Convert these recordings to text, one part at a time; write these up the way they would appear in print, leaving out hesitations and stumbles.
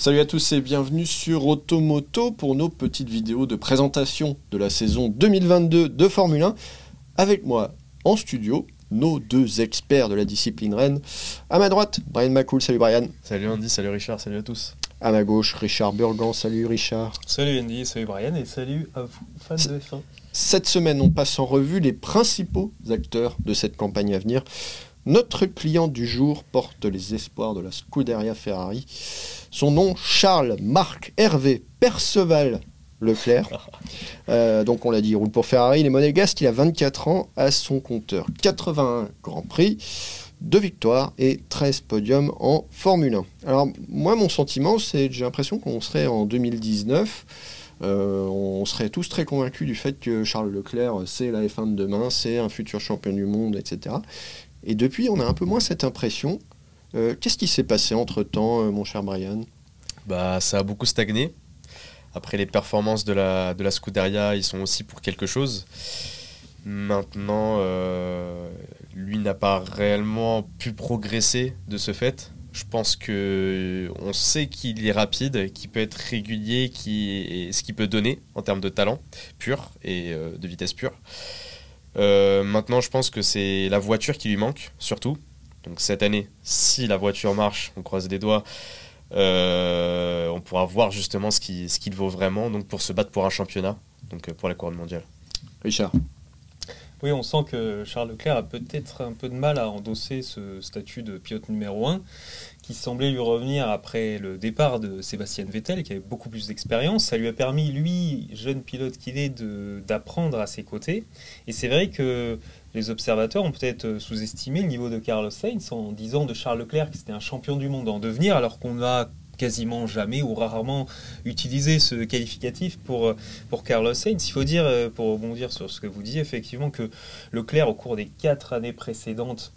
Salut à tous et bienvenue sur Automoto pour nos petites vidéos de présentation de la saison 2022 de Formule 1. Avec moi en studio, nos deux experts de la discipline Rennes. À ma droite, Brian McCool, salut Brian. Salut Andy, salut Richard, salut à tous. À ma gauche, Richard Burgan, salut Richard. Salut Andy, salut Brian et salut à vous, fans de F1. Cette semaine, on passe en revue les principaux acteurs de cette campagne à venir. Notre client du jour porte les espoirs de la Scuderia Ferrari. Son nom, Charles-Marc Hervé Perceval Leclerc. Donc on l'a dit, il roule pour Ferrari, il est monégasque, il a 24 ans à son compteur. 81 Grands Prix, 2 victoires et 13 podiums en Formule 1. Alors moi, mon sentiment, c'est que j'ai l'impression qu'on serait en 2019. On serait tous très convaincus du fait que Charles Leclerc, c'est la F1 de demain, c'est un futur champion du monde, etc. Et depuis, on a un peu moins cette impression. Qu'est-ce qui s'est passé entre-temps, mon cher Brian ? Ça a beaucoup stagné. Après, les performances de la Scuderia, ils sont aussi pour quelque chose. Maintenant, lui n'a pas réellement pu progresser de ce fait. Je pense qu'on sait qu'il est rapide, qu'il peut être régulier, ce qu'il peut donner en termes de talent pur et de vitesse pure. Maintenant, je pense que c'est la voiture qui lui manque, surtout. Donc cette année, si la voiture marche, on croise les doigts, on pourra voir justement ce qu'il vaut vraiment, donc pour se battre pour un championnat, donc pour la couronne mondiale. Richard. Oui, on sent que Charles Leclerc a peut-être un peu de mal à endosser ce statut de pilote numéro 1 qui semblait lui revenir après le départ de Sébastien Vettel, qui avait beaucoup plus d'expérience. Ça lui a permis, lui, jeune pilote qu'il est, d'apprendre à ses côtés. Et c'est vrai que les observateurs ont peut-être sous-estimé le niveau de Carlos Sainz en disant de Charles Leclerc que c'était un champion du monde en devenir, alors qu'on a quasiment jamais ou rarement utilisé ce qualificatif pour Carlos Sainz. Il faut dire, pour rebondir sur ce que vous disiez, effectivement que Leclerc, au cours des 4 années précédentes,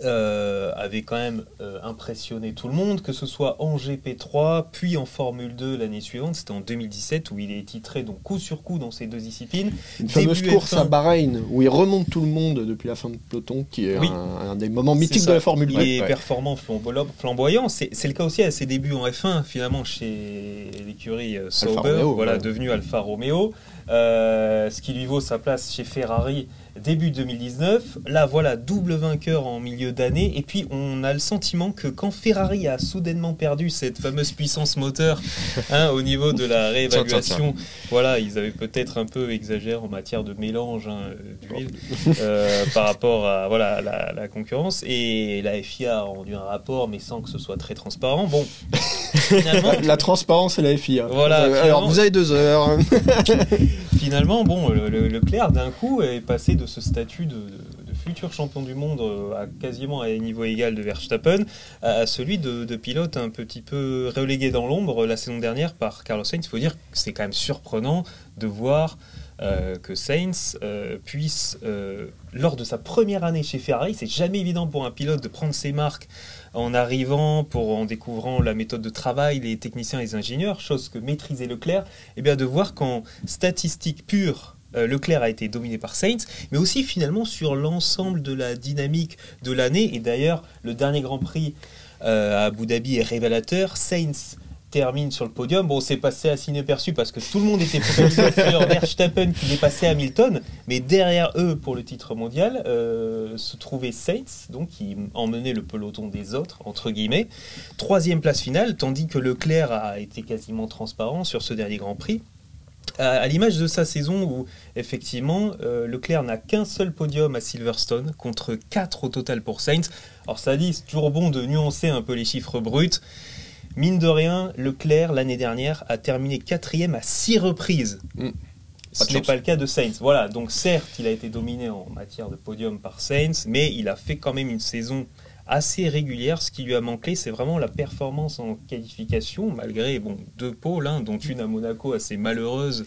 avait quand même impressionné tout le monde, que ce soit en GP3 puis en Formule 2 l'année suivante, c'était en 2017 où il est titré donc coup sur coup dans ces deux disciplines. Une fameuse course à Bahreïn où il remonte tout le monde depuis la fin de peloton, qui est un des moments mythiques de la Formule 2. Il est performant, flamboyant. C'est le cas aussi à ses débuts en F1 finalement chez l'écurie Sauber, devenu Alfa Romeo. Ce qui lui vaut sa place chez Ferrari début 2019. Là, voilà, double vainqueur en milieu d'année. Et puis, on a le sentiment que quand Ferrari a soudainement perdu cette fameuse puissance moteur au niveau de la réévaluation, voilà, ils avaient peut-être un peu exagéré en matière de mélange d'huile par rapport à la concurrence. Et la FIA a rendu un rapport, mais sans que ce soit très transparent. Bon, finalement... La transparence et la FIA. Voilà, alors, vous avez 2 heures. Finalement, Leclerc, d'un coup, est passé de ce statut de futur champion du monde à quasiment à un niveau égal de Verstappen à celui de pilote un petit peu relégué dans l'ombre la saison dernière par Carlos Sainz. Il faut dire que c'est quand même surprenant de voir que Sainz puisse, lors de sa première année chez Ferrari, c'est jamais évident pour un pilote de prendre ses marques en arrivant, en découvrant la méthode de travail, les techniciens et les ingénieurs, chose que maîtrisait Leclerc, et bien de voir qu'en statistique pure, Leclerc a été dominé par Sainz, mais aussi finalement sur l'ensemble de la dynamique de l'année. Et d'ailleurs, le dernier Grand Prix à Abu Dhabi est révélateur. Sainz termine sur le podium. Bon, c'est passé assez inaperçu parce que tout le monde était focalisé sur Verstappen qui dépassait Hamilton, mais derrière eux, pour le titre mondial, se trouvait Sainz, donc qui emmenait le peloton des autres, entre guillemets. 3e place finale, tandis que Leclerc a été quasiment transparent sur ce dernier Grand Prix. À l'image de sa saison où, effectivement, Leclerc n'a qu'un seul podium à Silverstone, contre 4 au total pour Sainz. Alors ça dit, c'est toujours bon de nuancer un peu les chiffres bruts. Mine de rien, Leclerc, l'année dernière, a terminé 4e à 6 reprises. Ce n'est pas le cas de Sainz. Voilà, donc certes, il a été dominé en matière de podium par Sainz, mais il a fait quand même une saison assez régulière. Ce qui lui a manqué, c'est vraiment la performance en qualification, malgré 2 pôles, dont une à Monaco assez malheureuse,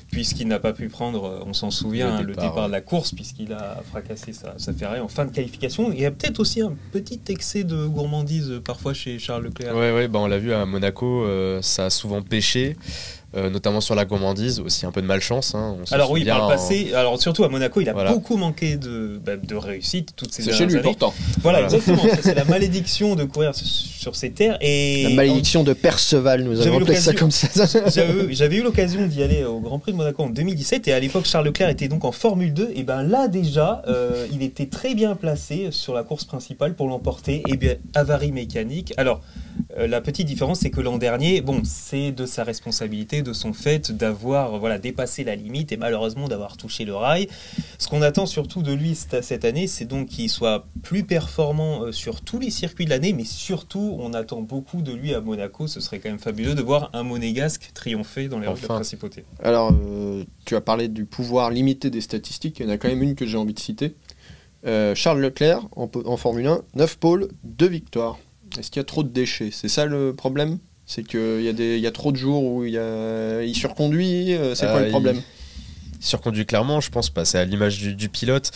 puisqu'il n'a pas pu prendre, on s'en souvient, le départ de la course, puisqu'il a fracassé sa Ferrari en fin de qualification. Il y a peut-être aussi un petit excès de gourmandise parfois chez Charles Leclerc. Ouais, on l'a vu à Monaco, ça a souvent pêché. notamment sur la gourmandise, aussi un peu de malchance. Hein, alors oui, par le passé, alors surtout à Monaco, il a beaucoup manqué de réussite toutes ces dernières années. C'est chez lui pourtant. Voilà, exactement. Ça, c'est la malédiction de courir sur ces terres. Et la malédiction de Perceval, nous avons appelé ça comme ça. J'avais eu l'occasion d'y aller au Grand Prix de Monaco en 2017 et à l'époque Charles Leclerc était donc en Formule 2 et ben là déjà il était très bien placé sur la course principale pour l'emporter et bien avarie mécanique. Alors la petite différence c'est que l'an dernier c'est de sa responsabilité, de son fait d'avoir dépassé la limite et malheureusement d'avoir touché le rail. Ce qu'on attend surtout de lui cette année c'est donc qu'il soit plus performant sur tous les circuits de l'année mais surtout on attend beaucoup de lui à Monaco. Ce serait quand même fabuleux de voir un monégasque triompher dans les rues de la principauté. Alors tu as parlé du pouvoir limité des statistiques, il y en a quand même une que j'ai envie de citer. Charles Leclerc en Formule 1, 9 pôles, 2 victoires. Est-ce qu'il y a trop de déchets ? C'est ça le problème ? C'est qu'il y a trop de jours où il surconduit ? C'est quoi le problème ? Il surconduit clairement, je pense pas. C'est à l'image du pilote.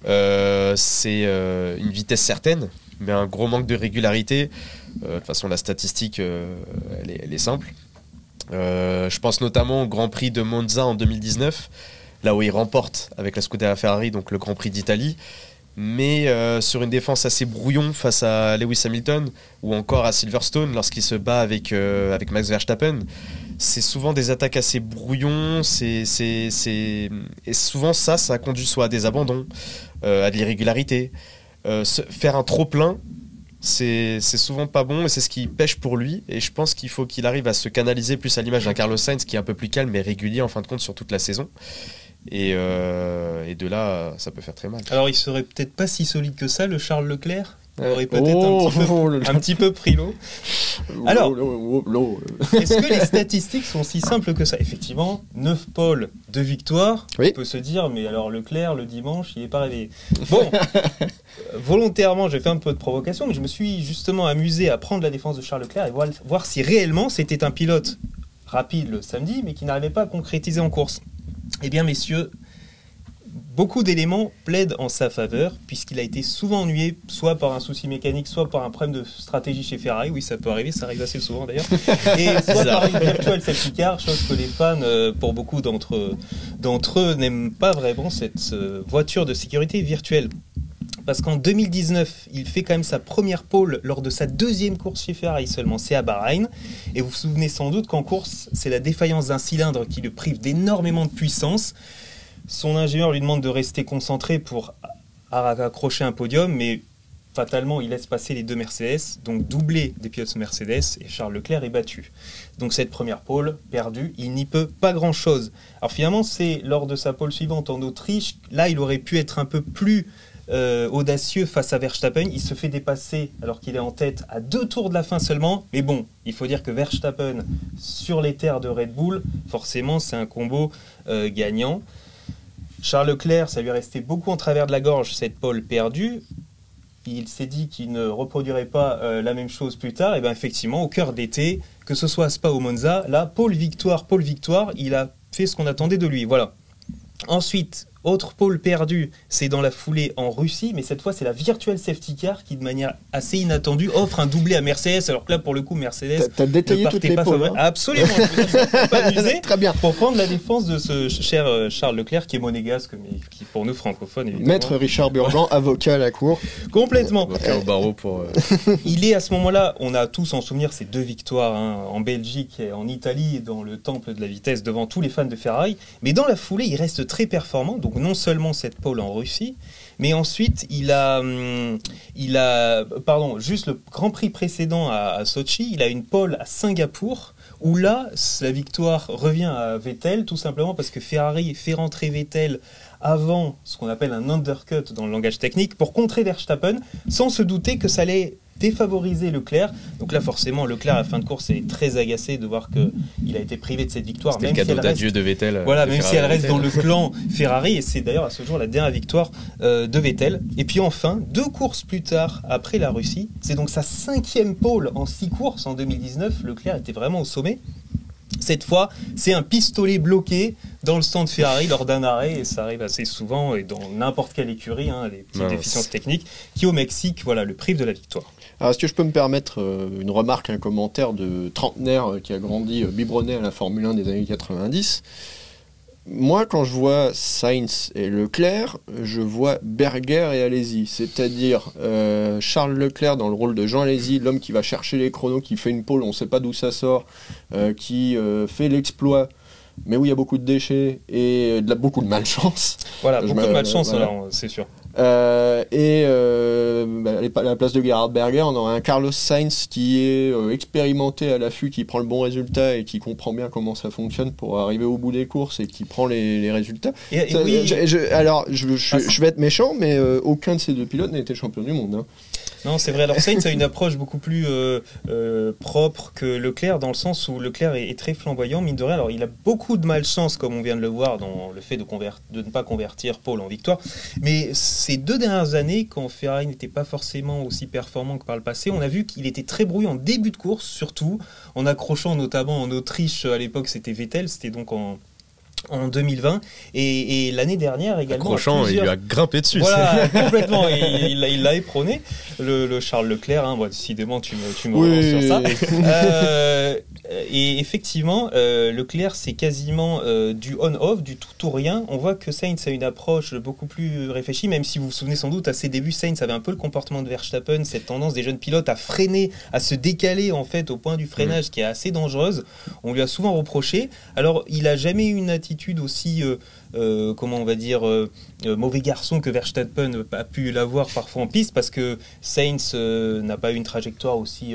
C'est une vitesse certaine, mais un gros manque de régularité. De toute façon, la statistique, elle est simple. Je pense notamment au Grand Prix de Monza en 2019, là où il remporte avec la Scuderia Ferrari, donc le Grand Prix d'Italie. Mais sur une défense assez brouillon face à Lewis Hamilton ou encore à Silverstone lorsqu'il se bat avec Max Verstappen, c'est souvent des attaques assez brouillons, et souvent ça conduit soit à des abandons, à de l'irrégularité. Faire un trop-plein, c'est souvent pas bon et c'est ce qui pêche pour lui, et je pense qu'il faut qu'il arrive à se canaliser plus à l'image d'un Carlos Sainz qui est un peu plus calme mais régulier en fin de compte sur toute la saison. Et de là, ça peut faire très mal. Alors, il serait peut-être pas si solide que ça, le Charles Leclerc. Il aurait peut-être un petit peu pris l'eau. Alors, est-ce que les statistiques sont si simples que ça ? Effectivement, 9 pôles, 2 victoires. Oui. On peut se dire, mais alors Leclerc, le dimanche, il n'est pas réveillé. Bon, volontairement, j'ai fait un peu de provocation, mais je me suis justement amusé à prendre la défense de Charles Leclerc et voir si réellement c'était un pilote rapide le samedi, mais qui n'arrivait pas à concrétiser en course. Eh bien, messieurs, beaucoup d'éléments plaident en sa faveur, puisqu'il a été souvent ennuyé, soit par un souci mécanique, soit par un problème de stratégie chez Ferrari. Oui, ça peut arriver, ça arrive assez souvent d'ailleurs. Et soit par une virtual safety car, chose que les fans, pour beaucoup d'entre eux, n'aiment pas vraiment cette voiture de sécurité virtuelle. Parce qu'en 2019, il fait quand même sa première pole lors de sa deuxième course chez Ferrari seulement, c'est à Bahreïn. Et vous vous souvenez sans doute qu'en course, c'est la défaillance d'un cylindre qui le prive d'énormément de puissance. Son ingénieur lui demande de rester concentré pour accrocher un podium, mais fatalement, il laisse passer les deux Mercedes, donc doublé des pilotes Mercedes, et Charles Leclerc est battu. Donc cette première pole perdue, il n'y peut pas grand-chose. Alors finalement, c'est lors de sa pole suivante en Autriche, là, il aurait pu être un peu plus audacieux face à Verstappen. Il se fait dépasser alors qu'il est en tête à 2 tours de la fin seulement. Mais bon, il faut dire que Verstappen, sur les terres de Red Bull, forcément, c'est un combo gagnant. Charles Leclerc, ça lui est resté beaucoup en travers de la gorge, cette pole perdue. Il s'est dit qu'il ne reproduirait pas la même chose plus tard. Et bien effectivement, au cœur d'été, que ce soit à Spa ou Monza, là, pole victoire, il a fait ce qu'on attendait de lui. Voilà. Ensuite, autre pole perdu, c'est dans la foulée en Russie, mais cette fois c'est la virtual safety car qui de manière assez inattendue offre un doublé à Mercedes, alors que là pour le coup Mercedes t'as détaillé toutes les poles, hein. Absolument, je me suis pas amusé. Très bien. Pour prendre la défense de ce cher Charles Leclerc qui est monégasque, mais qui pour nous francophones évidemment. Maître Richard Burgan, avocat à la cour. Complètement. Avocat au barreau pour... Il est à ce moment-là, on a tous en souvenir ces 2 victoires en Belgique et en Italie, dans le temple de la vitesse devant tous les fans de Ferrari, mais dans la foulée il reste très performant, donc non seulement cette pole en Russie, mais ensuite il a juste le Grand Prix précédent à Sochi, il a une pole à Singapour, où là, la victoire revient à Vettel, tout simplement parce que Ferrari fait rentrer Vettel avant ce qu'on appelle un undercut dans le langage technique, pour contrer Verstappen, sans se douter que ça allait défavoriser Leclerc. Donc là, forcément, Leclerc, à la fin de course, est très agacé de voir qu'il a été privé de cette victoire. C'était le cadeau d'adieu de Vettel. Voilà, même si elle reste dans le clan Ferrari, et c'est d'ailleurs à ce jour la dernière victoire de Vettel. Et puis enfin, 2 courses plus tard, après la Russie, c'est donc sa 5e pole en 6 courses en 2019. Leclerc était vraiment au sommet. Cette fois, c'est un pistolet bloqué dans le stand Ferrari lors d'un arrêt, et ça arrive assez souvent, et dans n'importe quelle écurie, les petites déficiences techniques, qui au Mexique, le privent de la victoire. Alors, est-ce que je peux me permettre une remarque, un commentaire de trentenaire qui a grandi biberonné à la Formule 1 des années 90 ? Moi, quand je vois Sainz et Leclerc, je vois Berger et Alesi, c'est-à-dire Charles Leclerc dans le rôle de Jean Alesi, l'homme qui va chercher les chronos, qui fait une pole, on ne sait pas d'où ça sort, qui fait l'exploit, mais où il y a beaucoup de déchets et beaucoup de malchance. Voilà, beaucoup de malchance, c'est sûr. À la place de Gerhard Berger, on aura un Carlos Sainz qui est expérimenté à l'affût, qui prend le bon résultat et qui comprend bien comment ça fonctionne pour arriver au bout des courses et qui prend les résultats. Je vais être méchant, mais aucun de ces deux pilotes n'a été champion du monde. Non, c'est vrai. Alors Sainz a une approche beaucoup plus propre que Leclerc, dans le sens où Leclerc est très flamboyant, mine de rien. Alors il a beaucoup de malchance, comme on vient de le voir, dans le fait de ne pas convertir Paul en victoire. Mais ces 2 dernières années, quand Ferrari n'était pas forcément aussi performant que par le passé, on a vu qu'il était très brouillé en début de course, surtout en accrochant notamment en Autriche. À l'époque, c'était Vettel, c'était donc en 2020 et l'année dernière également. Accrochant, il lui a grimpé dessus. Voilà, complètement. Il l'a éperonné, le Charles Leclerc. Décidément, tu me relances sur ça. Et effectivement, Leclerc, c'est quasiment du on-off, du tout ou rien. On voit que Sainz a une approche beaucoup plus réfléchie, même si vous vous souvenez sans doute, à ses débuts, Sainz avait un peu le comportement de Verstappen, cette tendance des jeunes pilotes à freiner, à se décaler en fait au point du freinage qui est assez dangereuse. On lui a souvent reproché. Alors, il a jamais eu une attitude aussi mauvais garçon que Verstappen a pu l'avoir parfois en piste, parce que Sainz n'a pas eu une trajectoire aussi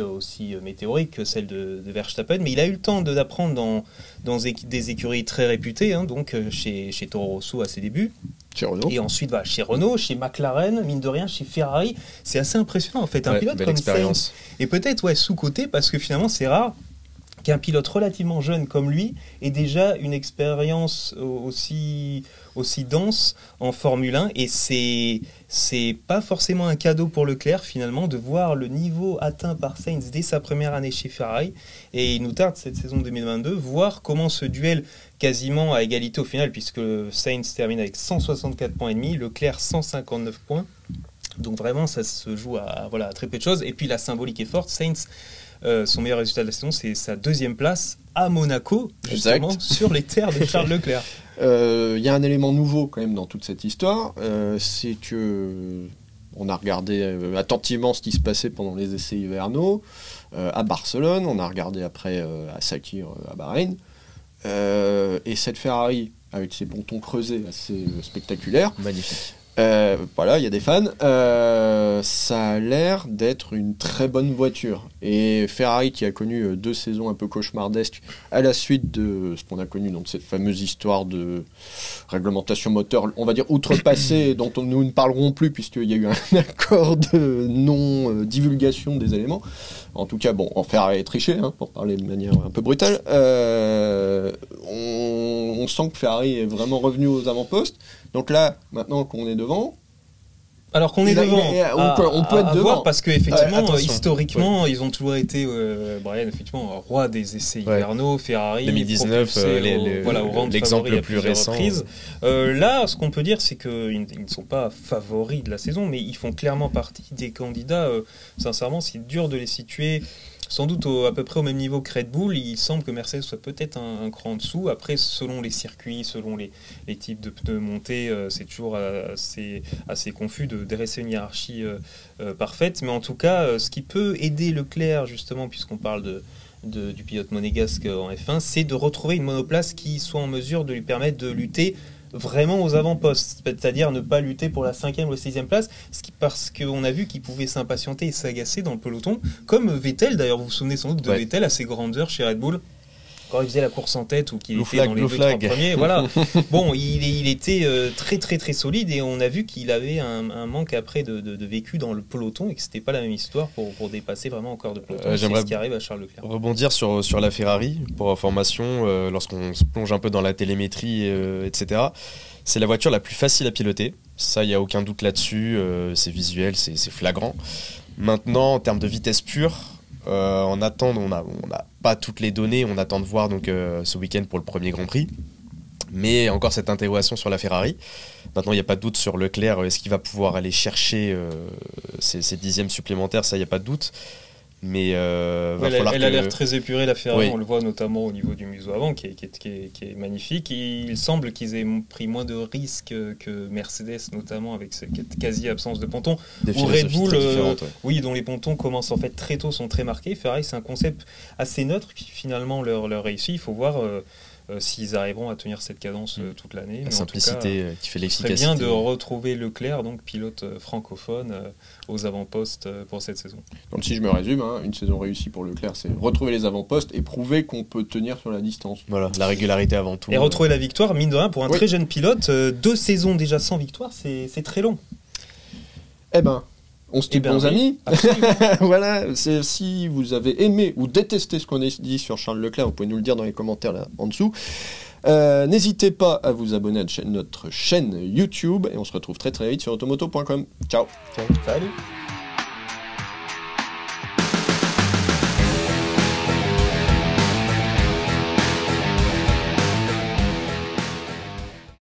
météorique que celle de Verstappen, mais il a eu le temps d'apprendre dans des écuries très réputées, donc chez Toro Rosso à ses débuts. Chez Renault. Et ensuite chez Renault, chez McLaren, mine de rien, chez Ferrari. C'est assez impressionnant en fait, un pilote comme Sainz. Et peut-être sous-coté, parce que finalement c'est rare qu'un pilote relativement jeune comme lui ait déjà une expérience aussi dense en Formule 1, et c'est pas forcément un cadeau pour Leclerc finalement de voir le niveau atteint par Sainz dès sa première année chez Ferrari, et il nous tarde cette saison 2022 voir comment ce duel quasiment à égalité au final, puisque Sainz termine avec 164 points et demi, Leclerc 159 points, donc vraiment ça se joue à très peu de choses. Et puis la symbolique est forte, Sainz son meilleur résultat de la saison, c'est sa 2e place à Monaco, justement, sur les terres de Charles Leclerc. Il y a un élément nouveau quand même dans toute cette histoire, c'est que on a regardé attentivement ce qui se passait pendant les essais hivernaux à Barcelone, on a regardé après à Sakir à Bahreïn, et cette Ferrari avec ses pontons creusés assez spectaculaires. Magnifique. Il y a des fans. Ça a l'air d'être une très bonne voiture. Et Ferrari, qui a connu 2 saisons un peu cauchemardesques à la suite de ce qu'on a connu, donc cette fameuse histoire de réglementation moteur, on va dire outrepassée, dont nous ne parlerons plus puisqu'il y a eu un accord de non-divulgation des éléments. En tout cas, Ferrari est triché, pour parler de manière un peu brutale. On sent que Ferrari est vraiment revenu aux avant-postes. Donc là, maintenant qu'on est devant... Alors qu'on est devant, on peut être devant. Voir, parce qu'effectivement, historiquement, ils ont toujours été, Brian, effectivement, roi des essais hivernaux, Ferrari, 2019, l'exemple le plus récent. Là, ce qu'on peut dire, c'est qu'ils ne sont pas favoris de la saison, mais ils font clairement partie des candidats. Sincèrement, c'est dur de les situer sans doute à peu près au même niveau que Red Bull. Il semble que Mercedes soit peut-être un cran en dessous. Après, selon les circuits, selon les types de pneus montés, c'est toujours assez confus de dresser une hiérarchie parfaite. Mais en tout cas, ce qui peut aider Leclerc, justement, puisqu'on parle du pilote monégasque en F1, c'est de retrouver une monoplace qui soit en mesure de lui permettre de lutter vraiment aux avant-postes, c'est-à-dire ne pas lutter pour la 5e ou la 6e place, parce qu'on a vu qu'il pouvait s'impatienter et s'agacer dans le peloton, comme Vettel, d'ailleurs vous vous souvenez sans doute de Vettel à ses grandeurs chez Red Bull, quand il faisait la course en tête ou qu'il était dans les 2-3 premiers, voilà. Il était très très très solide, et on a vu qu'il avait un manque après de vécu dans le peloton, et que c'était pas la même histoire pour dépasser vraiment encore de peloton. C'est ce qui arrive à Charles Leclerc. Rebondir sur la Ferrari pour information, lorsqu'on se plonge un peu dans la télémétrie, etc. C'est la voiture la plus facile à piloter, ça il y a aucun doute là-dessus, c'est visuel, c'est flagrant. Maintenant, en termes de vitesse pure, On attend, on n'a pas toutes les données, on attend de voir donc, ce week-end pour le premier Grand Prix. Mais encore cette interrogation sur la Ferrari. Maintenant, il n'y a pas de doute sur Leclerc. Est-ce qu'il va pouvoir aller chercher ces dixièmes supplémentaires? Ça, il n'y a pas de doute. Mais elle a l'air très épurée, la Ferrari. Oui. On le voit notamment au niveau du museau avant, qui est magnifique. Et il semble qu'ils aient pris moins de risques que Mercedes, notamment avec cette quasi-absence de pontons. Ou Red Bull, oui, dont les pontons commencent en fait très tôt, sont très marqués. Ferrari, c'est un concept assez neutre qui finalement leur réussit. Il faut voir s'ils arriveront à tenir cette cadence toute l'année. La simplicité qui fait l'efficacité. C'est bien de retrouver Leclerc, donc pilote francophone, aux avant-postes pour cette saison. Donc si je me résume, une saison réussie pour Leclerc, c'est retrouver les avant-postes et prouver qu'on peut tenir sur la distance. Voilà, la régularité avant tout. Et retrouver la victoire, mine de rien, pour un très jeune pilote, 2 saisons déjà sans victoire, c'est très long. Eh ben, on se dit bons amis. Absolument. Voilà, si vous avez aimé ou détesté ce qu'on a dit sur Charles Leclerc, vous pouvez nous le dire dans les commentaires là en dessous. N'hésitez pas à vous abonner à notre chaîne YouTube et on se retrouve très très vite sur automoto.com. Ciao. Salut.